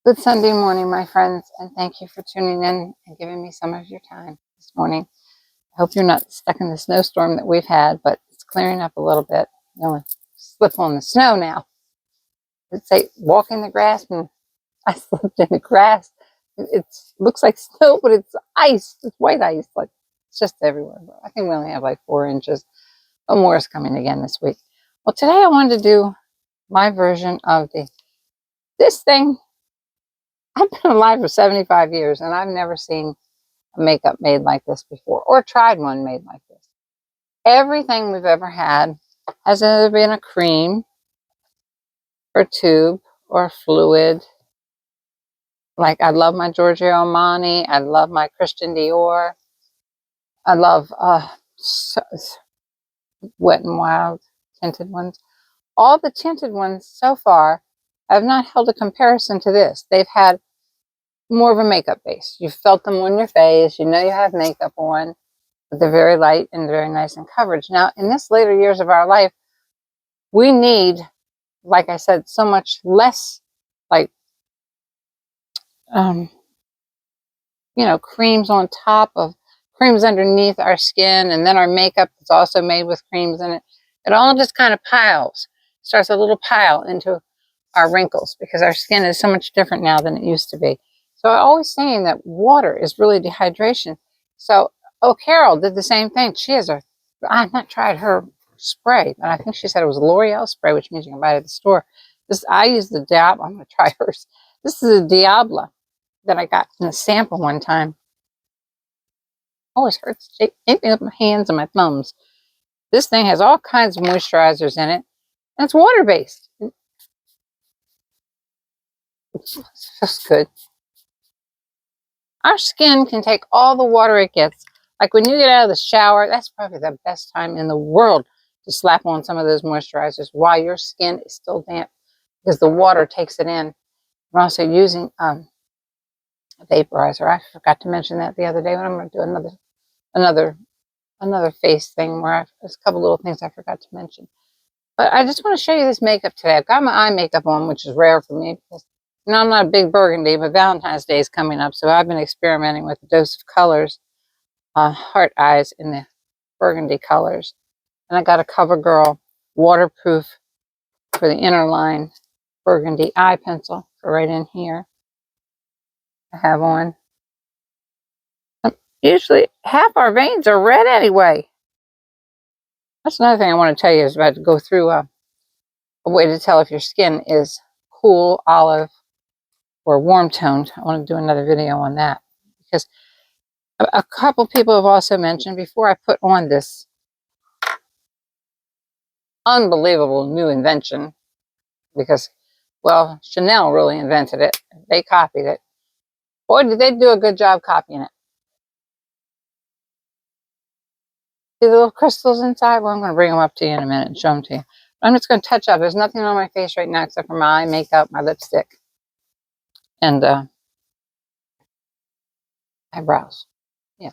Good Sunday morning, my friends, and thank you for tuning in and giving me some of your time this morning. I hope you're not stuck in the snowstorm that we've had, but it's clearing up a little bit. You only slip on the snow now. It's like walking the grass, and I slipped in the grass. It looks like snow, but it's ice. It's white ice. Like it's just everywhere. I think we only have like 4 inches. But more is coming again this week. Well, today I wanted to do my version of this thing. I've been alive for 75 years, and I've never seen a makeup made like this before, or tried one made like this. Everything we've ever had has either been a cream, or tube, or fluid. Like, I love my Giorgio Armani. I love my Christian Dior. I love Wet n Wild tinted ones. All the tinted ones so far have not held a comparison to this. They've had more of a makeup base. You felt them on your face. You know you have makeup on. But they're very light and very nice in coverage. Now, in this later years of our life, we need, like I said, so much less, like, creams on top of creams underneath our skin, and then our makeup is also made with creams in it. It all just kind of starts a little pile into our wrinkles because our skin is so much different now than it used to be. So I'm always saying that water is really dehydration. So, Carol did the same thing. I've not tried her spray, but I think she said it was L'Oreal spray, which means you can buy it at the store. I use the Diablo. I'm going to try hers. This is a Diablo that I got in a sample one time. Always hurts anything with my hands and my thumbs. This thing has all kinds of moisturizers in it, and it's water-based. It's just good. Our skin can take all the water it gets. Like when you get out of the shower, that's probably the best time in the world to slap on some of those moisturizers while your skin is still damp because the water takes it in. We're also using a vaporizer. I forgot to mention that the other day when I'm going to do another face thing where there's a couple little things I forgot to mention. But I just want to show you this makeup today. I've got my eye makeup on, which is rare for me because I'm not a big burgundy, but Valentine's Day is coming up, so I've been experimenting with a dose of colors, heart eyes in the burgundy colors. And I got a CoverGirl waterproof for the inner line burgundy eye pencil for right in here. I have on. Usually half our veins are red anyway. That's another thing I want to tell you is about to go through a way to tell if your skin is cool, olive, or warm toned. I want to do another video on that because a couple people have also mentioned before I put on this unbelievable new invention, because, well, Chanel really invented it. They copied it. Boy, did they do a good job copying it. See the little crystals inside? Well, I'm going to bring them up to you in a minute and show them to you. But I'm just going to touch up. There's nothing on my face right now except for my eye makeup, my lipstick, and eyebrows. Yeah.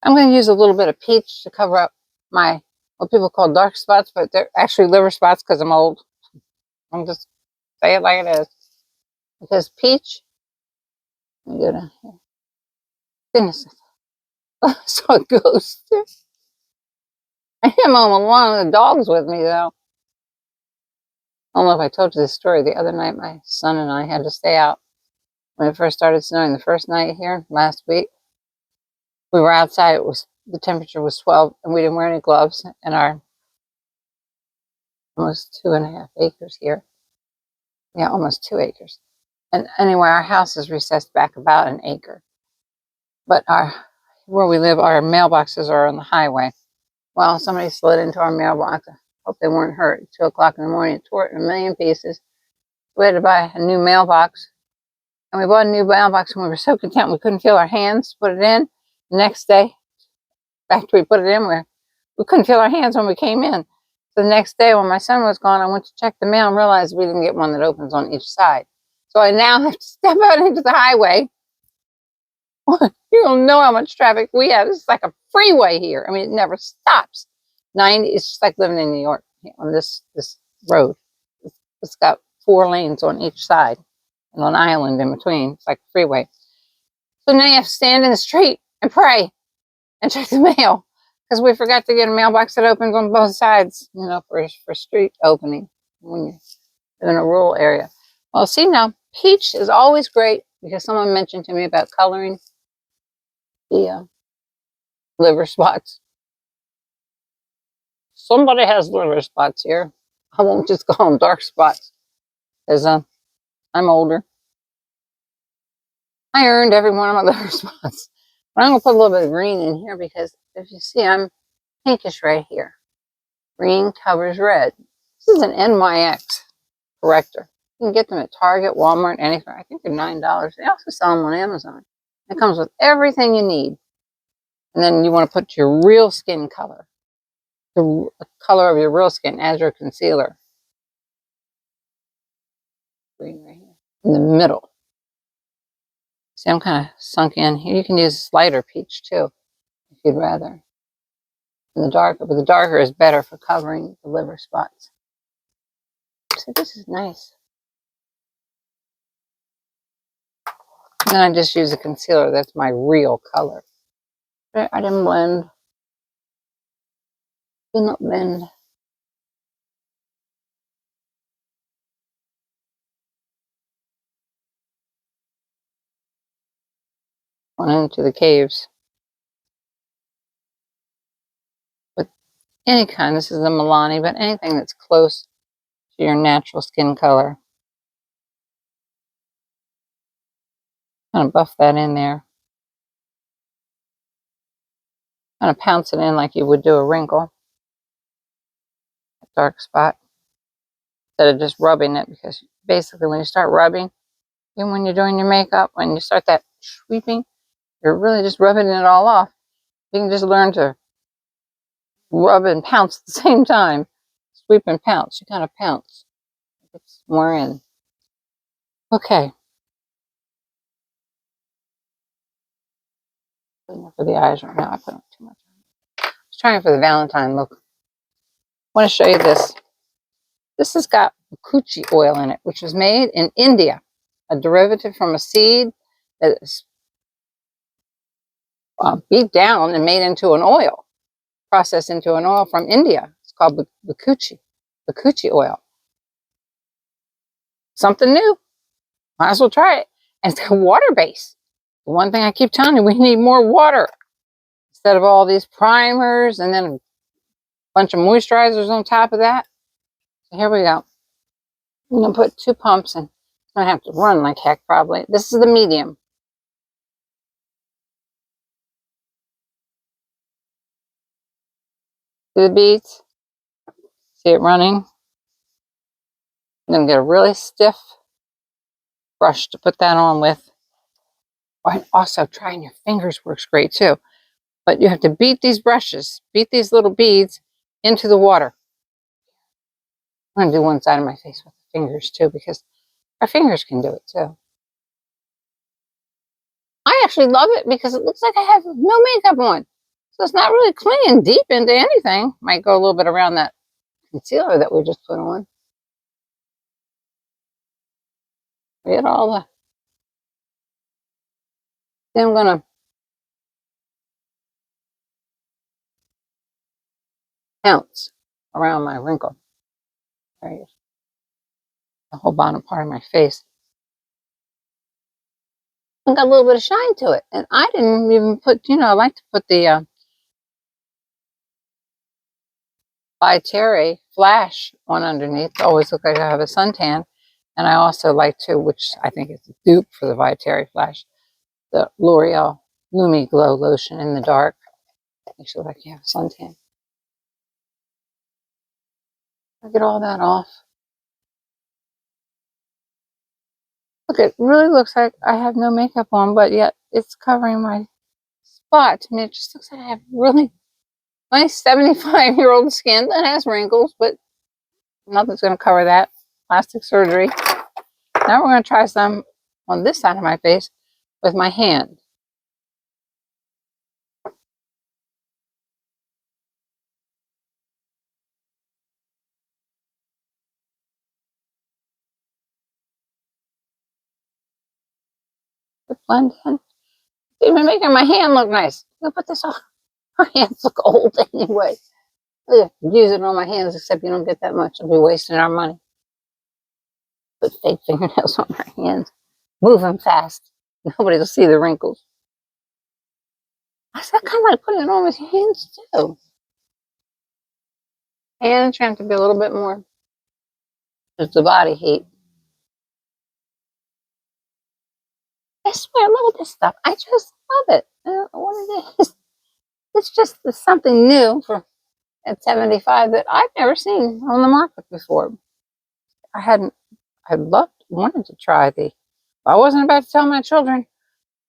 I'm going to use a little bit of peach to cover up my, what people call dark spots, but they're actually liver spots because I'm old. I'm just say it like it is. Because peach, let me go down here. Goodness, I saw a ghost. I am home alone. The dog's with me though. I don't know if I told you this story. The other night, my son and I had to stay out when it first started snowing. The first night here last week, we were outside. The temperature was 12, and we didn't wear any gloves. And our almost 2.5 acres here. Yeah, almost 2 acres. And anyway, our house is recessed back about an acre. But where we live, our mailboxes are on the highway. Well, somebody slid into our mailbox. I hope they weren't hurt. At 2 o'clock in the morning, it tore it in a million pieces. We had to buy a new mailbox. And we bought a new mailbox, and we were so content we couldn't feel our hands to put it in. The next day, after we put it in, we couldn't feel our hands when we came in. So the next day, when my son was gone, I went to check the mail and realized we didn't get one that opens on each side. So I now have to step out into the highway. You don't know how much traffic we have. It's like a freeway here. I mean, it never stops. It's just like living in New York on this road. It's got 4 lanes on each side and an island in between. It's like a freeway. So now you have to stand in the street and pray and check the mail because we forgot to get a mailbox that opens on both sides, for street opening when you're in a rural area. Well, see now, peach is always great because someone mentioned to me about coloring the liver spots. Somebody has liver spots here. I won't just call them dark spots because I'm older. I earned every one of my liver spots. But I'm going to put a little bit of green in here because if you see, I'm pinkish right here. Green covers red. This is an NYX corrector. You can get them at Target, Walmart, anywhere. I think they're $9. They also sell them on Amazon. It comes with everything you need. And then you want to put your real skin color, the color of your real skin as your concealer. Green right here in the middle. See, I'm kind of sunk in here. You can use lighter peach too, if you'd rather. And the darker, but the darker is better for covering the liver spots. So this is nice. And then I just use a concealer. That's my real color. I didn't blend. Did not blend. Went into the caves. With any kind. This is a Milani, but anything that's close to your natural skin color. Kind of buff that in there. Kind of pounce it in like you would do a wrinkle. A dark spot. Instead of just rubbing it, because basically when you start rubbing, even when you're doing your makeup, when you start that sweeping, you're really just rubbing it all off. You can just learn to rub and pounce at the same time. Sweep and pounce. You kind of pounce. It's more in. Okay. For the eyes right now, I put on too much. I was trying for the Valentine look. I want to show you this. This has got Coochie oil in it, which was made in India, a derivative from a seed that is beat down and made into an oil, processed into an oil from India. It's called the Coochie oil. Something new. Might as well try it. And it's got water base. The one thing I keep telling you, we need more water instead of all these primers and then a bunch of moisturizers on top of that. So here we go. I'm going to put 2 pumps in. It's going to have to run like heck probably. This is the medium. See the beads? See it running? I'm going to get a really stiff brush to put that on with. And also trying your fingers works great too. But you have to beat these brushes, beat these little beads into the water. I'm going to do one side of my face with the fingers too, because our fingers can do it too. I actually love it because it looks like I have no makeup on. So it's not really clinging deep into anything. Might go a little bit around that concealer that we just put on. Get all the... Then I'm going to pounce around my wrinkle. There the whole bottom part of my face. And got a little bit of shine to it. And I didn't even put, I like to put the By Flash on underneath. It always look like I have a suntan. And I also like to, which I think is a dupe for the By Flash, the L'Oreal Lumi Glow Lotion in the dark. Makes you look like you have a suntan. I get all that off. Look, it really looks like I have no makeup on, but yet it's covering my spots. I mean, it just looks like I have really nice 75-year-old skin that has wrinkles, but nothing's going to cover that. Plastic surgery. Now we're going to try some on this side of my face with my hand. blend in. Even making my hand look nice. Look, put this on. My hands look old anyway. Ugh, use it on my hands, except you don't get that much. I'll be wasting our money. Put fake fingernails on my hands. Move them fast. Nobody will see the wrinkles. I said, kind of like putting it on with your hands too. Hands trying to be a little bit more. It's the body heat. I swear, look at this stuff. I just love it. What it is. It's just something new for at 75 that I've never seen on the market before. Wanted to try I wasn't about to tell my children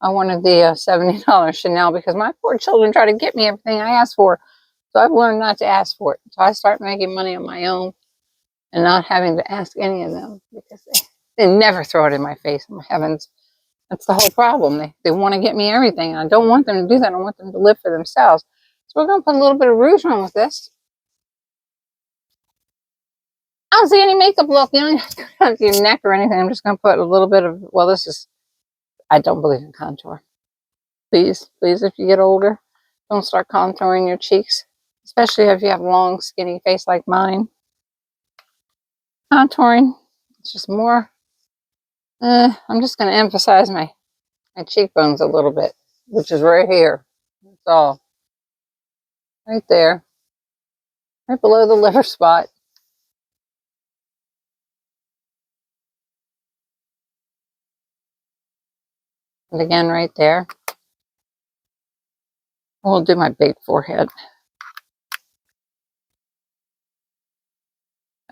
I wanted the $70 Chanel because my poor children try to get me everything I asked for. So I've learned not to ask for it. So I start making money on my own and not having to ask any of them because they never throw it in my face. My heavens, that's the whole problem. They want to get me everything. And I don't want them to do that. I want them to live for themselves. So we're going to put a little bit of rouge on with this. I don't see any makeup look. You don't have to go down to your neck or anything. I'm just going to put a little bit of, I don't believe in contour. Please, if you get older, don't start contouring your cheeks, especially if you have a long, skinny face like mine. Contouring, it's just more, I'm just going to emphasize my cheekbones a little bit, which is right here. That's all. Right there. Right below the liver spot. And again, right there. We'll do my big forehead.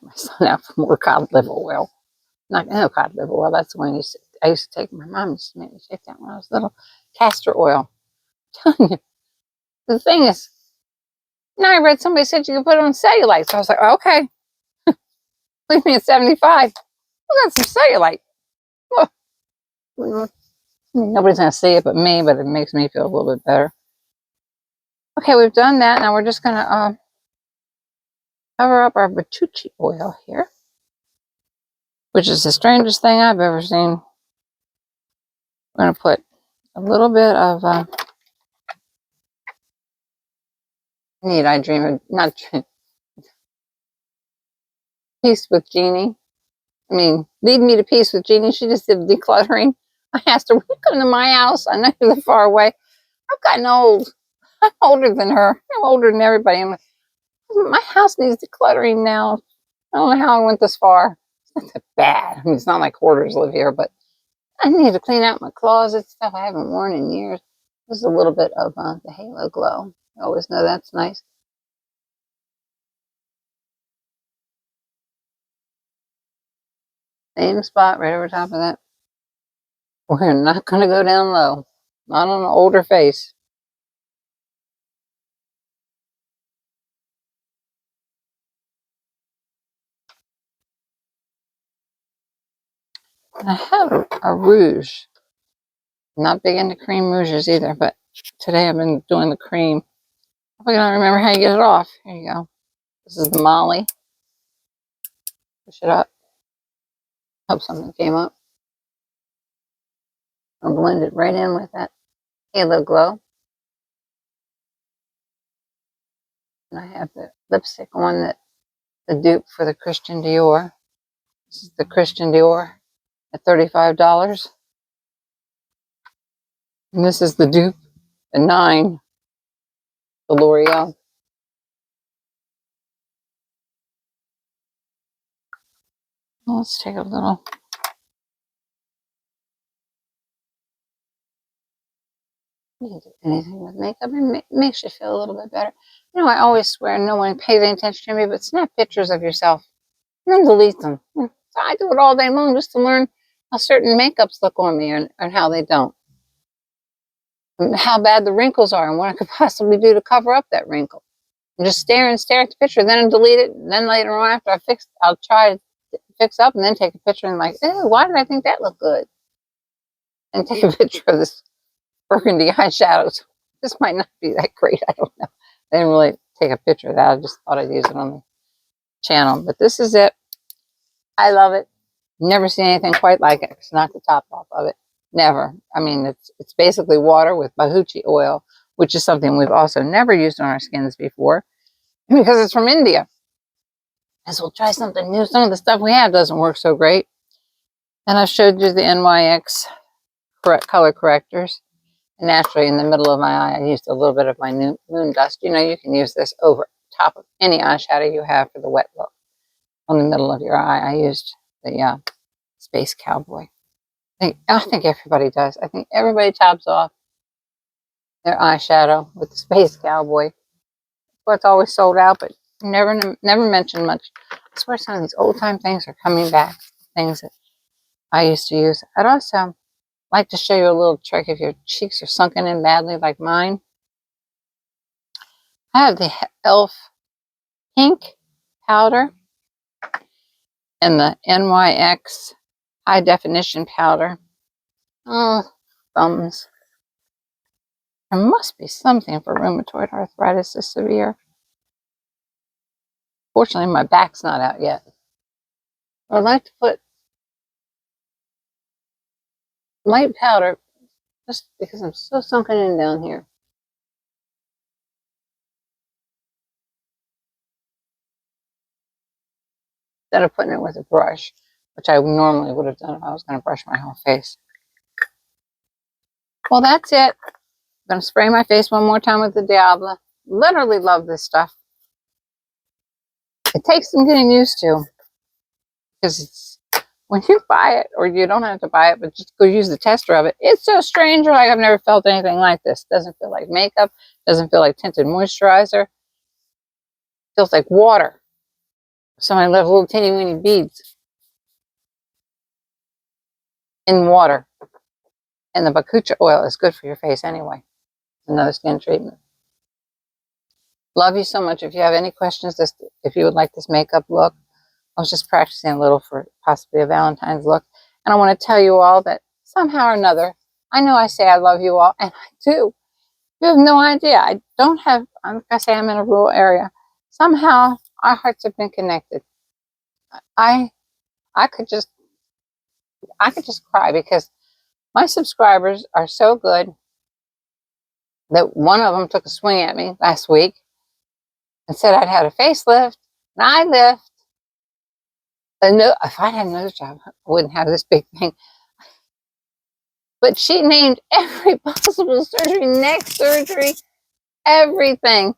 My son out for more cod liver oil. No cod liver oil. That's the one I used to take. My mom used to make me take that when I was little. Castor oil. I'm telling you. The thing is, now I read somebody said you could put it on cellulite. So I was like, oh, okay. Leave me at 75. We got some cellulite. Oh. Nobody's going to see it but me, but it makes me feel a little bit better. Okay, we've done that. Now we're just going to cover up our Bertucci oil here, which is the strangest thing I've ever seen. We're going to put a little bit of Peace with Jeannie. Lead me to peace with Jeannie. She just did decluttering. I asked her, will you come to my house? I know you live far away. I've gotten old. I'm older than her. I'm older than everybody. I'm like, my house needs decluttering now. I don't know how I went this far. It's not that bad. It's not like hoarders live here, but I need to clean out my closet, stuff I haven't worn in years. Just a little bit of the Halo Glow. I always know that's nice. Same spot right over top of that. We're not going to go down low. Not on an older face. I have a rouge. Not big into cream rouges either, but today I've been doing the cream. I don't remember how you get it off. Here you go. This is the Molly. Push it up. Hope something came up. I'll blend it right in with that Halo Glow. And I have the lipstick on that the dupe for the Christian Dior. This is the Christian Dior at $35. And this is the dupe, the 9, the L'Oreal. Let's take a little. You can do anything with makeup. It makes you feel a little bit better. You know, I always swear no one pays any attention to me, but snap pictures of yourself and then delete them. So I do it all day long just to learn how certain makeups look on me and how they don't. And how bad the wrinkles are and what I could possibly do to cover up that wrinkle. And just stare at the picture, then delete it. And then later on after I'll try to fix up and then take a picture and like, ew, why did I think that looked good? And take a picture of this burgundy eyeshadows. This might not be that great. I don't know. I didn't really take a picture of that. I just thought I'd use it on the channel. But this is it. I love it. Never seen anything quite like it. It's not the top off of it. Never. I mean, it's basically water with bahuchi oil, which is something we've also never used on our skins before because it's from India. As we'll try something new. Some of the stuff we have doesn't work so great. And I showed you the NYX color correctors. Naturally, in the middle of my eye, I used a little bit of my moon dust. You know, you can use this over top of any eyeshadow you have for the wet look. On the middle of your eye, I used the Space Cowboy. I think everybody does. I think everybody tops off their eyeshadow with the Space Cowboy. Well, it's always sold out, but never mentioned much. I swear some of these old-time things are coming back. Things that I used to use. I'd also like to show you a little trick if your cheeks are sunken in badly like mine. I have the e.l.f. pink powder and the NYX high definition powder. Oh, thumbs. There must be something for rheumatoid arthritis this severe. Fortunately, my back's not out yet. I'd like to put light powder just because I'm so sunken in down here. Instead of putting it with a brush, which I normally would have done if I was going to brush my whole face. Well, that's it. I'm going to spray my face one more time with the Diablo. Literally love this stuff. It takes some getting used to because it's when you buy it, or you don't have to buy it, but just go use the tester of it, it's so strange. Like I've never felt anything like this. Doesn't feel like makeup. Doesn't feel like tinted moisturizer. Feels like water. Somebody left little teeny weeny beads in water. And the bakucha oil is good for your face anyway. Another skin treatment. Love you so much. If you have any questions, if you would like this makeup look, I was just practicing a little for possibly a Valentine's look. And I want to tell you all that somehow or another, I know I say I love you all, and I do. You have no idea. I'm going to say I'm in a rural area. Somehow our hearts have been connected. I could just cry because my subscribers are so good that one of them took a swing at me last week and said I'd had a facelift, an eye lift. If I had another job, I wouldn't have this big thing. But she named every possible surgery, neck surgery, everything.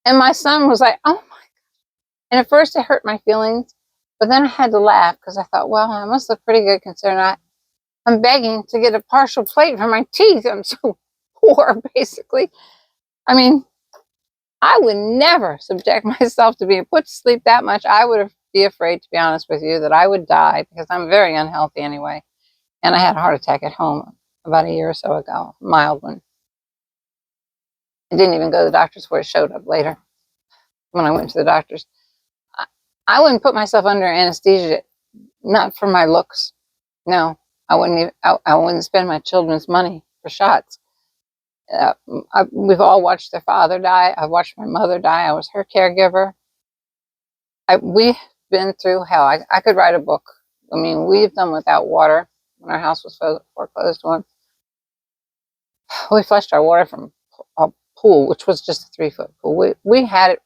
And my son was like, oh my God. And at first it hurt my feelings, but then I had to laugh because I thought, well, I must look pretty good considering I'm begging to get a partial plate for my teeth. I'm so poor, basically. I mean, I would never subject myself to being put to sleep that much. I would be afraid, to be honest with you, that I would die because I'm very unhealthy anyway. And I had a heart attack at home about a year or so ago, a mild one. I didn't even go to the doctor's where it showed up later. When I went to the doctor's, I wouldn't put myself under anesthesia, not for my looks. No, I wouldn't even. I wouldn't spend my children's money for shots. We've all watched their father die. I've watched my mother die. I was her caregiver. We've been through hell. I could write a book. I mean, we've done without water when our house was foreclosed on. We flushed our water from a pool, which was just a 3-foot pool. We had it.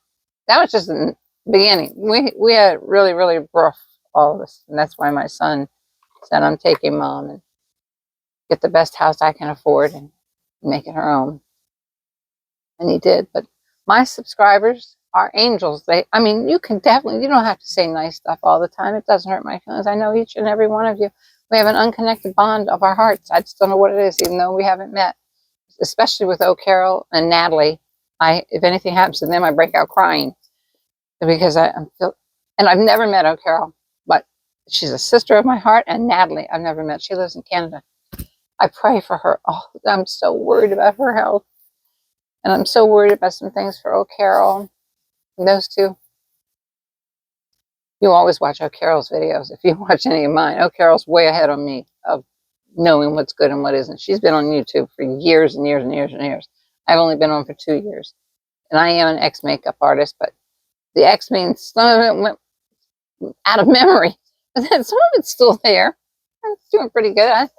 That was just the beginning. We had it really, really rough, all of us. And that's why my son said, I'm taking Mom and get the best house I can afford and make it her own. And he did. But my subscribers are angels. I mean, you don't have to say nice stuff all the time. It doesn't hurt my feelings. I know each and every one of you. We have an unconnected bond of our hearts. I just don't know what it is, even though we haven't met. Especially with Carol and Natalie. If anything happens to them, I break out crying. Because and I've never met Carol, but she's a sister of my heart, and Natalie I've never met. She lives in Canada. I pray for her. Oh, I'm so worried about her health. And I'm so worried about some things for Carol. And those two. You always watch Carol's videos. If you watch any of mine, Carol's way ahead of me of knowing what's good and what isn't. She's been on YouTube for years and years and years and years. I've only been on for 2 years. And I am an ex-makeup artist, but the X means some of it went out of memory. But then some of it's still there. It's doing pretty good.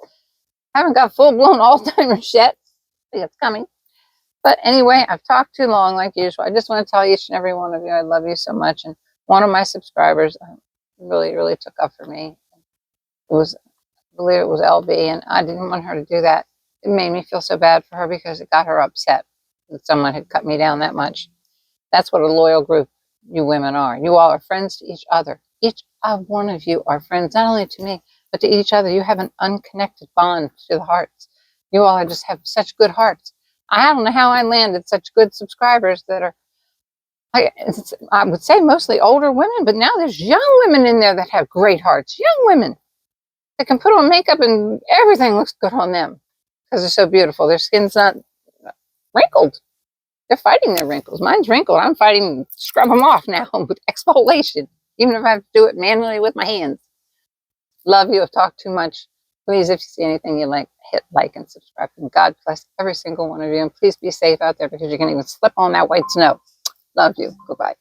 Haven't got full-blown Alzheimer's yet. I think it's coming. But anyway, I've talked too long like usual. I just want to tell each and every one of you I love you so much. And one of my subscribers really, really took up for me. It was, I believe it was LB, and I didn't want her to do that. It made me feel so bad for her because it got her upset that someone had cut me down that much. That's what a loyal group you women are. You all are friends to each other. Each one of you are friends, not only to me, but to each other. You have an unconnected bond to the hearts. You all just have such good hearts. I don't know how I landed such good subscribers that are, I would say mostly older women, but now there's young women in there that have great hearts. Young women that can put on makeup and everything looks good on them because they're so beautiful. Their skin's not wrinkled. They're fighting their wrinkles. Mine's wrinkled. I'm fighting to scrub them off now with exfoliation, even if I have to do it manually with my hands. Love you. I've talked too much. Please, if you see anything you like, hit like and subscribe. And God bless every single one of you. And please be safe out there because you can even slip on that white snow. Love you. Goodbye.